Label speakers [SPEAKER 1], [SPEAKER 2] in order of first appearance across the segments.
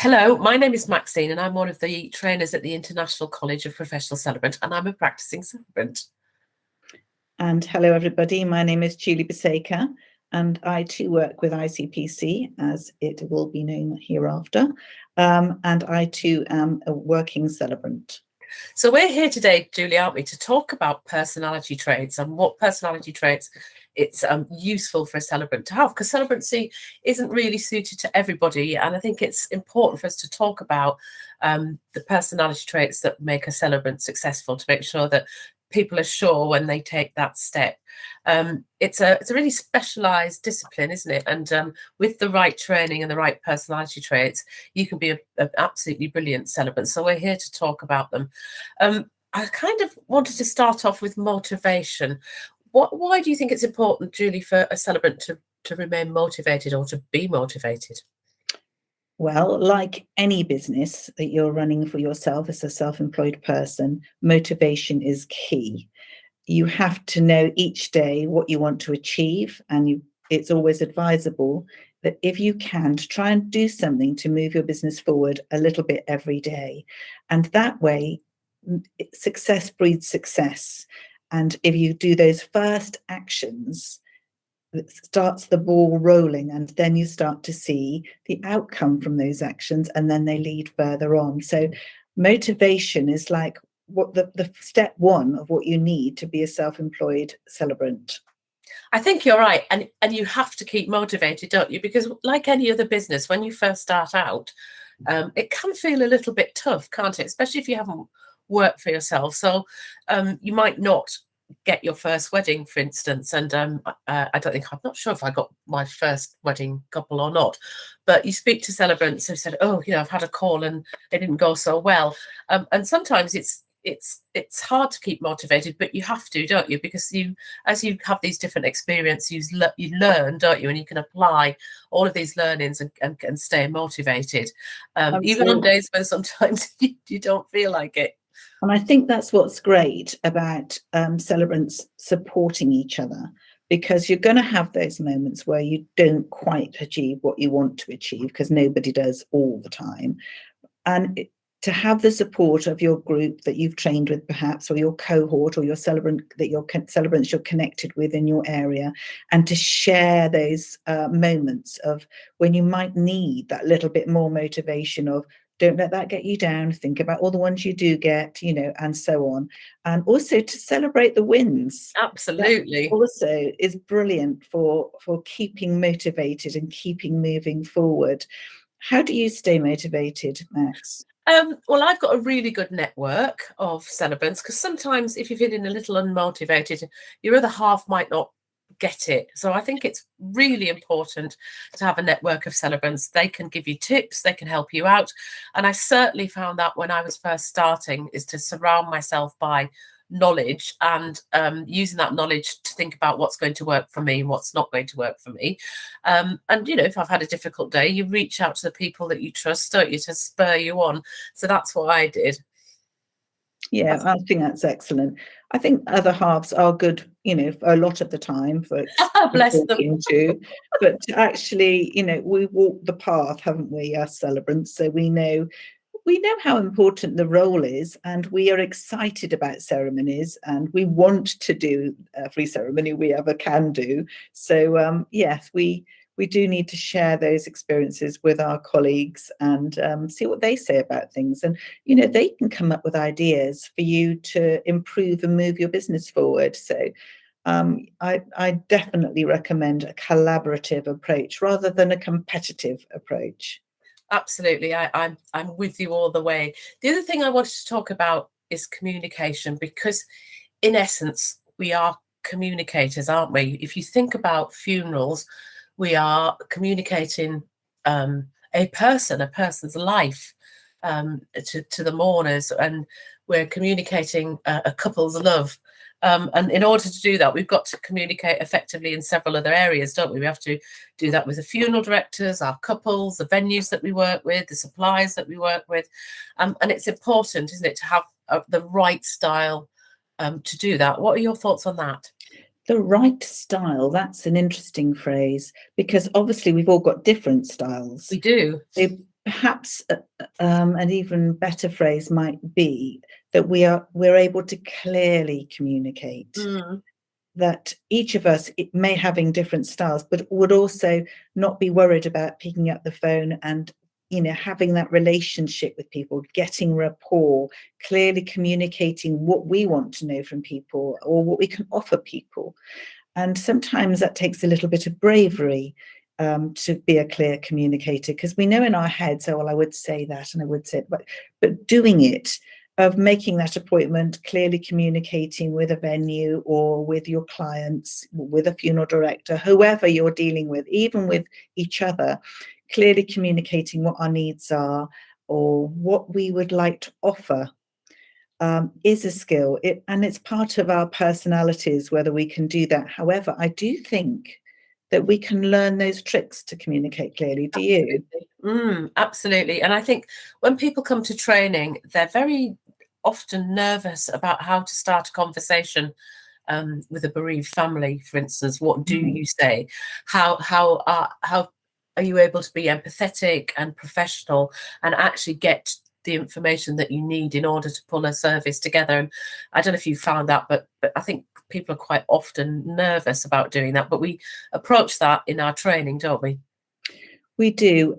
[SPEAKER 1] Hello, my name is Maxine and I'm one of the trainers at the International College of Professional Celebrant and I'm a practicing celebrant.
[SPEAKER 2] And hello, everybody. My name is Julie Biseka, and I too work with ICPC, as it will be known hereafter. And I too am a working celebrant.
[SPEAKER 1] So we're here today, Julie, aren't we, to talk about personality traits and what personality traits it's useful for a celebrant to have, because celebrancy isn't really suited to everybody. And I think it's important for us to talk about the personality traits that make a celebrant successful, to make sure that people are sure when they take that step. It's a really specialised discipline, isn't it? And with the right training and the right personality traits, you can be an absolutely brilliant celebrant. So we're here to talk about them. I kind of wanted to start off with motivation. Why do you think it's important, Julie, for a celebrant to remain motivated or to be motivated?
[SPEAKER 2] Well, like any business that you're running for yourself as a self-employed person, motivation is key. You have to know each day what you want to achieve, and it's always advisable that if you can, to try and do something to move your business forward a little bit every day. And that way, success breeds success. And if you do those first actions, it starts the ball rolling, and then you start to see the outcome from those actions, and then they lead further on. So motivation is like what the step one of what you need to be a self-employed celebrant.
[SPEAKER 1] I think you're right. And you have to keep motivated, don't you? Because like any other business, when you first start out, it can feel a little bit tough, can't it? Especially if you haven't worked for yourself. So you might not get your first wedding, for instance. And I'm not sure if I got my first wedding couple or not. But you speak to celebrants who said, oh, I've had a call and it didn't go so well. And sometimes it's hard to keep motivated, but you have to, don't you? Because as you have these different experiences, you learn, don't you? And you can apply all of these learnings and stay motivated, even on days when sometimes you don't feel like it.
[SPEAKER 2] And I think that's what's great about celebrants supporting each other, because you're going to have those moments where you don't quite achieve what you want to achieve, because nobody does all the time. And to have the support of your group that you've trained with, perhaps, or your cohort, or your celebrants you're connected with in your area, and to share those moments of when you might need that little bit more motivation of, don't let that get you down, think about all the ones you do get, and so on. And also to celebrate the wins.
[SPEAKER 1] Absolutely.
[SPEAKER 2] That also is brilliant for keeping motivated and keeping moving forward. How do you stay motivated, Max?
[SPEAKER 1] Well, I've got a really good network of celebrants, because sometimes if you're feeling a little unmotivated, your other half might not get it. So I think it's really important to have a network of celebrants. They can give you tips, they can help you out. And I certainly found that when I was first starting, is to surround myself by knowledge and using that knowledge to think about what's going to work for me and what's not going to work for me. And if I've had a difficult day, you reach out to the people that you trust, don't you, to spur you on. So that's what I did.
[SPEAKER 2] Yeah, I think that's excellent. I think other halves are good, a lot of the time for
[SPEAKER 1] bless them.
[SPEAKER 2] To, but actually, we walk the path, haven't we, as celebrants? So we know how important the role is, and we are excited about ceremonies, and we want to do every ceremony we ever can do. So yes, we do need to share those experiences with our colleagues and see what they say about things. And, they can come up with ideas for you to improve and move your business forward. So I definitely recommend a collaborative approach rather than a competitive approach.
[SPEAKER 1] Absolutely. I'm with you all the way. The other thing I wanted to talk about is communication, because in essence, we are communicators, aren't we? If you think about funerals, we are communicating a person's life to the mourners, and we're communicating a couple's love. And in order to do that, we've got to communicate effectively in several other areas, don't we? We have to do that with the funeral directors, our couples, the venues that we work with, the suppliers that we work with. And it's important, isn't it, to have the right style to do that. What are your thoughts on that?
[SPEAKER 2] The right style, that's an interesting phrase, because obviously we've all got different styles.
[SPEAKER 1] We do.
[SPEAKER 2] Perhaps an even better phrase might be that we're able to clearly communicate.
[SPEAKER 1] Mm.
[SPEAKER 2] That each of us, it may having different styles, but would also not be worried about picking up the phone and having that relationship with people, getting rapport, clearly communicating what we want to know from people or what we can offer people. And sometimes that takes a little bit of bravery, to be a clear communicator, because we know in our heads, oh, well, I would say that and I would say it, but doing it, of making that appointment, clearly communicating with a venue or with your clients, with a funeral director, whoever you're dealing with, even with each other, clearly communicating what our needs are or what we would like to offer, is a skill, and it's part of our personalities whether we can do that. However, I do think that we can learn those tricks to communicate clearly. Do you?
[SPEAKER 1] Absolutely. And I think when people come to training, they're very often nervous about how to start a conversation with a bereaved family, for instance. What do you say? How are you able to be empathetic and professional and actually get the information that you need in order to pull a service together? And I don't know if you found that, but I think people are quite often nervous about doing that. But we approach that in our training, don't we?
[SPEAKER 2] We do.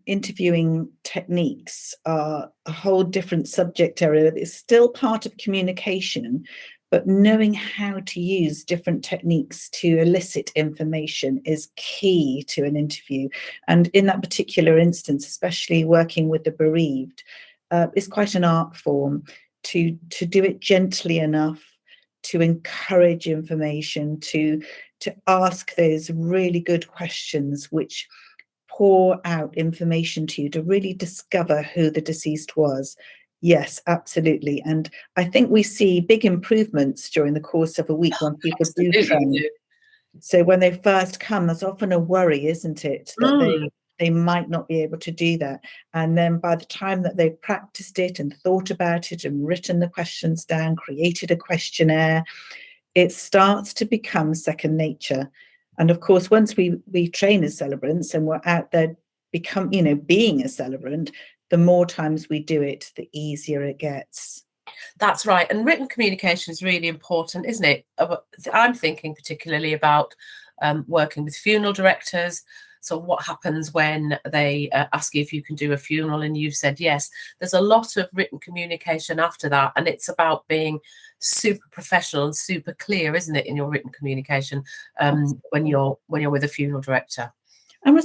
[SPEAKER 2] Interviewing techniques are a whole different subject area. It's still part of communication, but knowing how to use different techniques to elicit information is key to an interview. And in that particular instance, especially working with the bereaved, is quite an art form to do it gently enough, to encourage information, to ask those really good questions, which pour out information to you to really discover who the deceased was. Yes, absolutely. And I think we see big improvements during the course of a week when people do train. So when they first come, there's often a worry, isn't it, that they might not be able to do that. And then by the time that they've practiced it and thought about it and written the questions down, created a questionnaire, it starts to become second nature. And of course, once we train as celebrants and we're out there being a celebrant, the more times we do it, the easier it gets.
[SPEAKER 1] That's right. And written communication is really important, isn't it? I'm thinking particularly about working with funeral directors. So what happens when they ask you if you can do a funeral and you've said yes? There's a lot of written communication after that, and it's about being super professional and super clear, isn't it, in your written communication when you're with a funeral director?
[SPEAKER 2] I'm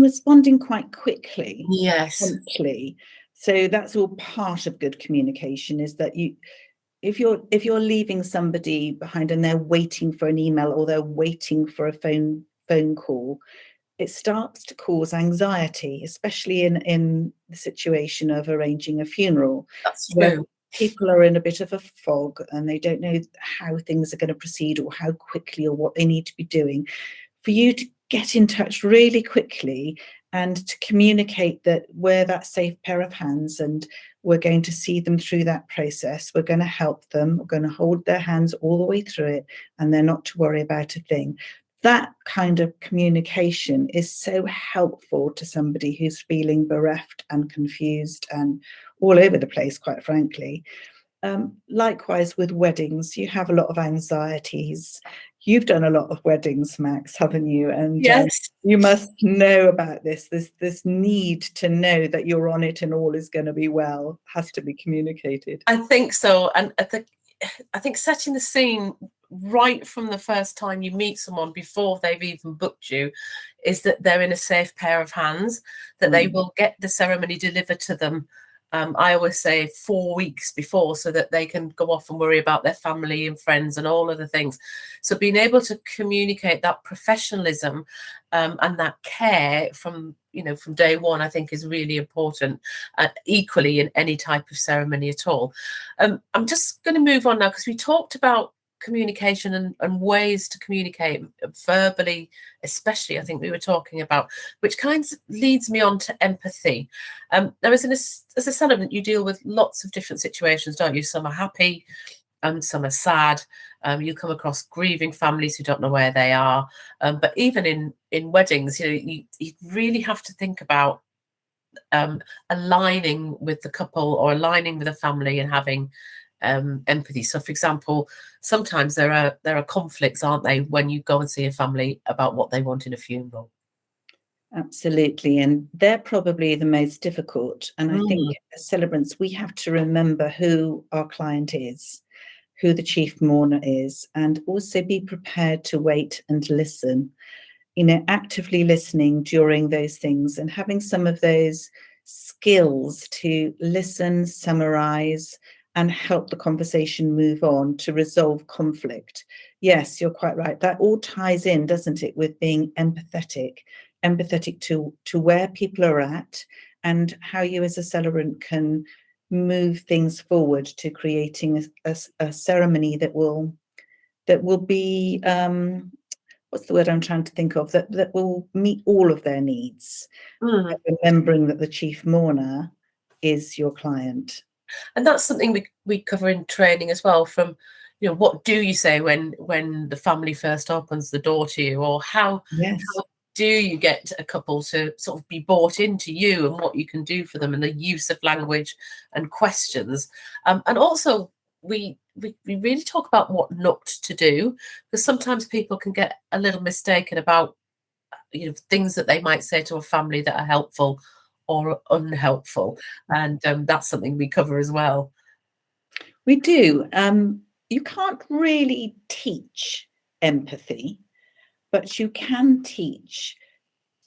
[SPEAKER 2] responding quite quickly,
[SPEAKER 1] Yes.
[SPEAKER 2] promptly. So that's all part of good communication, is that if you're leaving somebody behind and they're waiting for an email or they're waiting for a phone call, it starts to cause anxiety, especially in the situation of arranging a funeral.
[SPEAKER 1] That's
[SPEAKER 2] Where
[SPEAKER 1] true.
[SPEAKER 2] people are in a bit of a fog and they don't know how things are going to proceed or how quickly or what they need to be doing. For you to get in touch really quickly and to communicate that we're that safe pair of hands and we're going to see them through that process. We're going to help them. We're going to hold their hands all the way through it, and they're not to worry about a thing. That kind of communication is so helpful to somebody who's feeling bereft and confused and all over the place, quite frankly. Likewise with weddings, you have a lot of anxieties. You've done a lot of weddings, Max, haven't you? And
[SPEAKER 1] Yes.
[SPEAKER 2] you must know about this. This need to know that you're on it and all is going to be well has to be communicated.
[SPEAKER 1] I think so. And I think setting the scene right from the first time you meet someone before they've even booked you is that they're in a safe pair of hands, that they will get the ceremony delivered to them. I always say 4 weeks before, so that they can go off and worry about their family and friends and all of the things. So being able to communicate that professionalism and that care from day one, I think is really important, equally in any type of ceremony at all. I'm just going to move on now, because we talked about communication and ways to communicate verbally, especially, I think we were talking about, which kind of leads me on to empathy. Now, as a celebrant, you deal with lots of different situations, don't you? Some are happy, some are sad. You come across grieving families who don't know where they are. But even in weddings, you really have to think about aligning with the couple or aligning with the family and having empathy. So, for example, sometimes there are conflicts, aren't they, when you go and see a family about what they want in a funeral?
[SPEAKER 2] Absolutely. And they're probably the most difficult. And I think
[SPEAKER 1] Mm,
[SPEAKER 2] as celebrants, we have to remember who our client is, who the chief mourner is, and also be prepared to wait and listen. Actively listening during those things and having some of those skills to listen, summarize, and help the conversation move on to resolve conflict. Yes, you're quite right. That all ties in, doesn't it, with being empathetic to where people are at and how you as a celebrant can move things forward to creating a ceremony that will be what's the word I'm trying to think of, that will meet all of their needs,
[SPEAKER 1] mm.
[SPEAKER 2] remembering that the chief mourner is your client.
[SPEAKER 1] And that's something we cover in training as well. From, what do you say when the family first opens the door to you, or how
[SPEAKER 2] Yes.
[SPEAKER 1] do you get a couple to sort of be bought into you and what you can do for them, and the use of language and questions, and also we really talk about what not to do, because sometimes people can get a little mistaken about things that they might say to a family that are helpful or unhelpful, and that's something we cover as well.
[SPEAKER 2] We do. You can't really teach empathy, but you can teach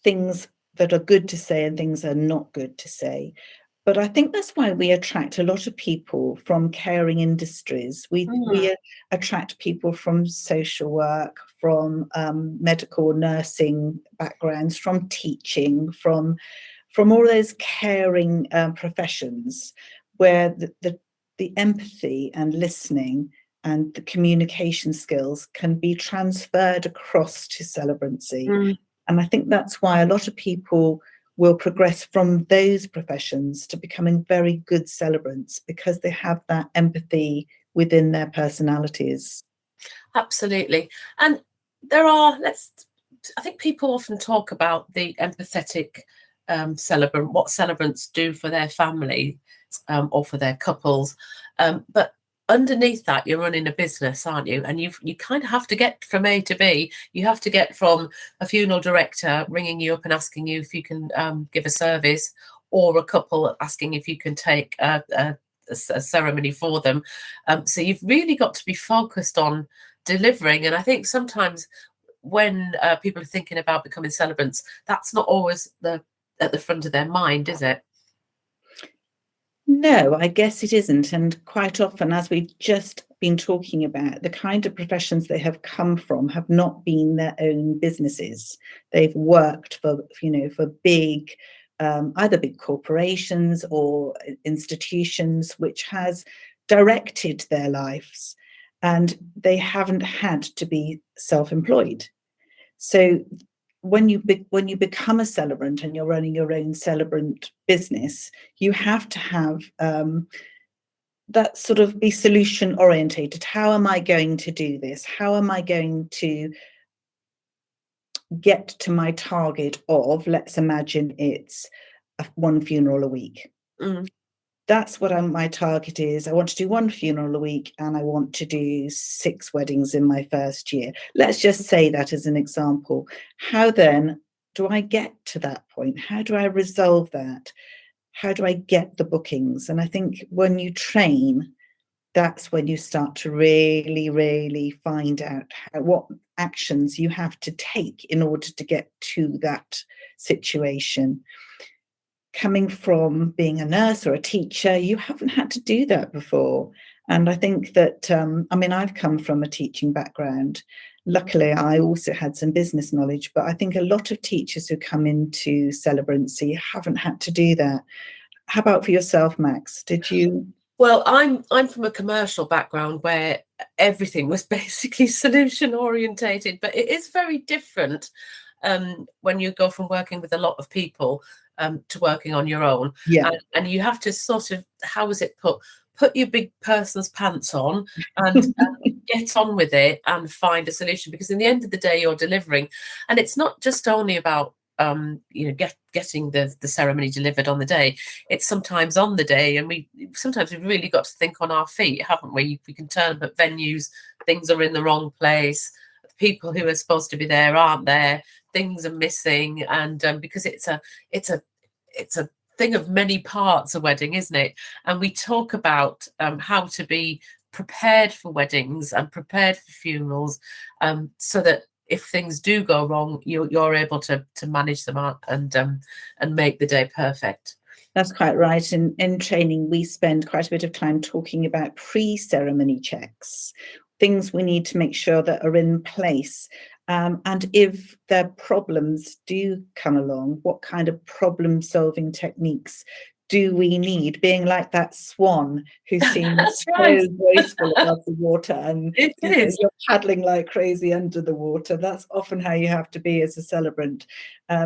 [SPEAKER 2] things that are good to say and things that are not good to say. But I think that's why we attract a lot of people from caring industries. We attract people from social work, from medical nursing backgrounds, from teaching, from all those caring professions, where the empathy and listening and the communication skills can be transferred across to celebrancy.
[SPEAKER 1] Mm.
[SPEAKER 2] And I think that's why a lot of people will progress from those professions to becoming very good celebrants, because they have that empathy within their personalities.
[SPEAKER 1] Absolutely. And I think people often talk about the empathetic celebrant, what celebrants do for their family, or for their couples. But underneath that, you're running a business, aren't you? And you kind of have to get from A to B. You have to get from a funeral director ringing you up and asking you if you can give a service, or a couple asking if you can take a ceremony for them. So you've really got to be focused on delivering. And I think sometimes when people are thinking about becoming celebrants, that's not always at the front of their mind, is it?
[SPEAKER 2] No, I guess it isn't. And quite often, as we've just been talking about, the kind of professions they have come from have not been their own businesses. They've worked for big, either big corporations or institutions, which has directed their lives, and they haven't had to be self-employed. So when you become a celebrant and you're running your own celebrant business, you have to have that sort of be solution orientated. How am I going to do this? How am I going to get to my target of, let's imagine it's one funeral a week.
[SPEAKER 1] Mm.
[SPEAKER 2] That's what my target is. I want to do one funeral a week and I want to do 6 weddings in my first year. Let's just say that as an example. How then do I get to that point? How do I resolve that? How do I get the bookings? And I think when you train, that's when you start to really, really find out what actions you have to take in order to get to that situation. Coming from being a nurse or a teacher, you haven't had to do that before. And I think that, I've come from a teaching background. Luckily, I also had some business knowledge, but I think a lot of teachers who come into Celebrancy haven't had to do that. How about for yourself, Max? Did you?
[SPEAKER 1] Well, I'm from a commercial background where everything was basically solution orientated, but it is very different when you go from working with a lot of people to working on your own.
[SPEAKER 2] Yeah.
[SPEAKER 1] And you have to sort of, how was it put your big person's pants on and get on with it and find a solution, because in the end of the day, you're delivering. And it's not just only about getting the ceremony delivered on the day. It's sometimes on the day, and we've really got to think on our feet, haven't we? We can turn up at venues, things are in the wrong place, the people who are supposed to be there aren't there, things are missing, and because it's a thing of many parts, a wedding, isn't it? And we talk about how to be prepared for weddings and prepared for funerals, so that if things do go wrong, you're able to manage them out and make the day perfect.
[SPEAKER 2] That's quite right. In training, we spend quite a bit of time talking about pre-ceremony checks, things we need to make sure that are in place. And if their problems do come along, what kind of problem-solving techniques do we need? Being like that swan who seems
[SPEAKER 1] That's
[SPEAKER 2] so
[SPEAKER 1] right.
[SPEAKER 2] graceful above the water, and
[SPEAKER 1] It is.
[SPEAKER 2] you're paddling like crazy under the water. That's often how you have to be as a celebrant.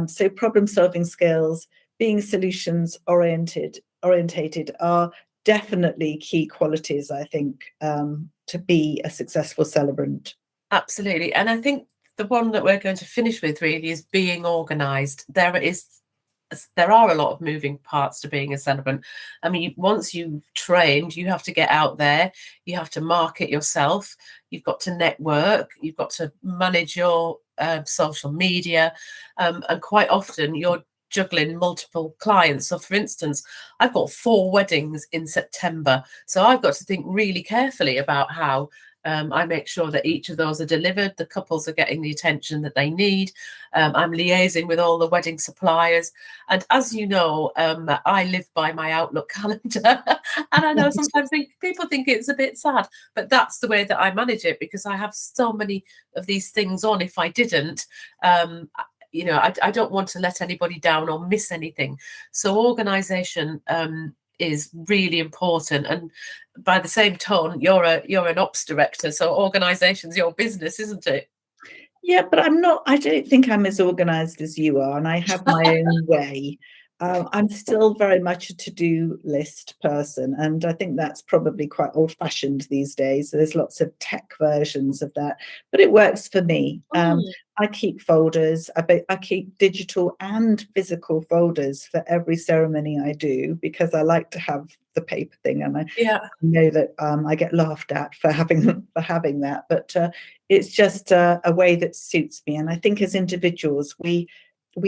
[SPEAKER 2] So problem-solving skills, being solutions orientated are definitely key qualities, I think, to be a successful celebrant.
[SPEAKER 1] Absolutely. And I think the one that we're going to finish with really is being organised. There are a lot of moving parts to being a celebrant. I mean, once you've trained, you have to get out there, you have to market yourself, you've got to network, you've got to manage your social media, and quite often you're juggling multiple clients. So for instance, I've got 4 weddings in September, so I've got to think really carefully about how I make sure that each of those are delivered, the couples are getting the attention that they need. I'm liaising with all the wedding suppliers. And as you know, I live by my Outlook calendar. And I know sometimes people think it's a bit sad, but that's the way that I manage it, because I have so many of these things on. If I didn't, I don't want to let anybody down or miss anything. So organisation is really important. And by the same tone, you're an ops director, so organisation's your business, isn't it?
[SPEAKER 2] Yeah, but I don't think I'm as organised as you are, and I have my own way. I'm still very much a to-do list person, and I think that's probably quite old-fashioned these days. There's lots of tech versions of that, but it works for me. I keep folders. I keep digital and physical folders for every ceremony I do, because I like to have the paper thing, and I know that I get laughed at for having that, but it's just a way that suits me. And I think as individuals, we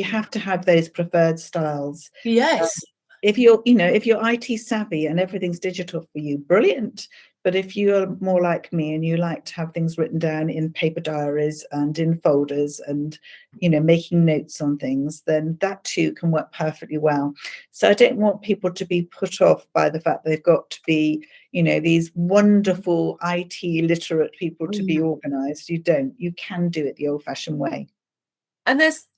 [SPEAKER 2] have to have those preferred styles.
[SPEAKER 1] Yes.
[SPEAKER 2] If you're IT savvy and everything's digital for you, brilliant. But if you're more like me and you like to have things written down in paper diaries and in folders and, making notes on things, then that too can work perfectly well. So I don't want people to be put off by the fact they've got to be, these wonderful IT literate people to be organized. You don't. You can do it the old-fashioned way.
[SPEAKER 1] And that's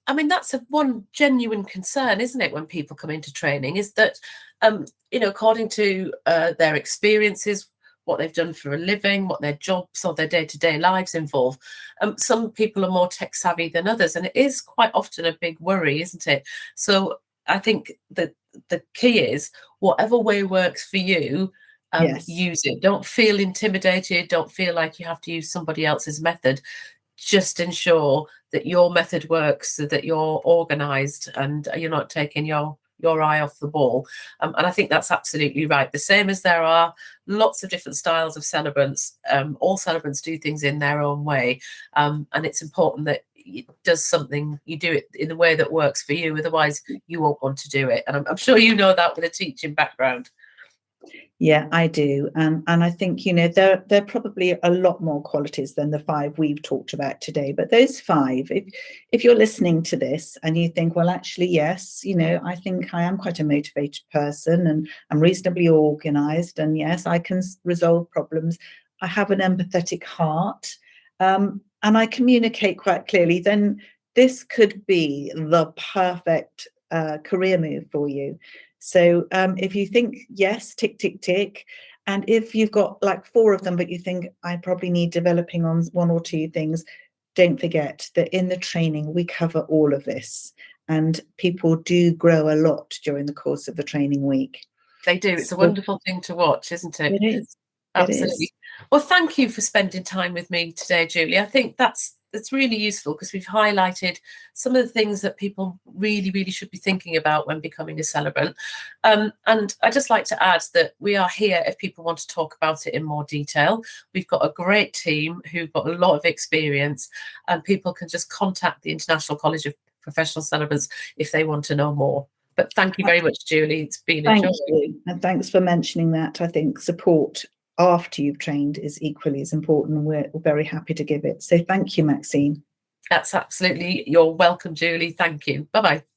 [SPEAKER 1] one genuine concern, isn't it, when people come into training, is that, according to their experiences, what they've done for a living, what their jobs or their day-to-day lives involve, some people are more tech savvy than others, and it is quite often a big worry, isn't it? So I think that the key is, whatever way works for you,
[SPEAKER 2] Yes.
[SPEAKER 1] use it. Don't feel intimidated. Don't feel like you have to use somebody else's method. Just ensure that your method works, so that you're organised and you're not taking your eye off the ball. And I think that's absolutely right. The same as there are lots of different styles of celebrants. All celebrants do things in their own way. And it's important that you do it in the way that works for you. Otherwise, you won't want to do it. And I'm sure you know that with a teaching background.
[SPEAKER 2] Yeah, I do. And I think, there are probably a lot more qualities than the 5 we've talked about today. But those 5, if you're listening to this and you think, well, actually, yes, I think I am quite a motivated person and I'm reasonably organized. And yes, I can resolve problems. I have an empathetic heart, and I communicate quite clearly, then this could be the perfect career move for you. So if you think, yes, tick, tick, tick, and if you've got like 4 of them, but you think I probably need developing on 1 or 2 things, don't forget that in the training, we cover all of this. And people do grow a lot during the course of the training week.
[SPEAKER 1] They do. It's a wonderful thing to watch, isn't it?
[SPEAKER 2] It is.
[SPEAKER 1] Absolutely. Well, thank you for spending time with me today, Julie. I think that's it's really useful because we've highlighted some of the things that people really, really should be thinking about when becoming a celebrant. And I'd just like to add that we are here if people want to talk about it in more detail. We've got a great team who've got a lot of experience, and people can just contact the International College of Professional Celebrants if they want to know more. But thank you very much, Julie. It's been a joy.
[SPEAKER 2] Thank you. And thanks for mentioning that. I think support after you've trained is equally as important, and we're very happy to give it. So thank you, Maxine.
[SPEAKER 1] That's absolutely, you're welcome, Julie. Thank you. Bye-bye.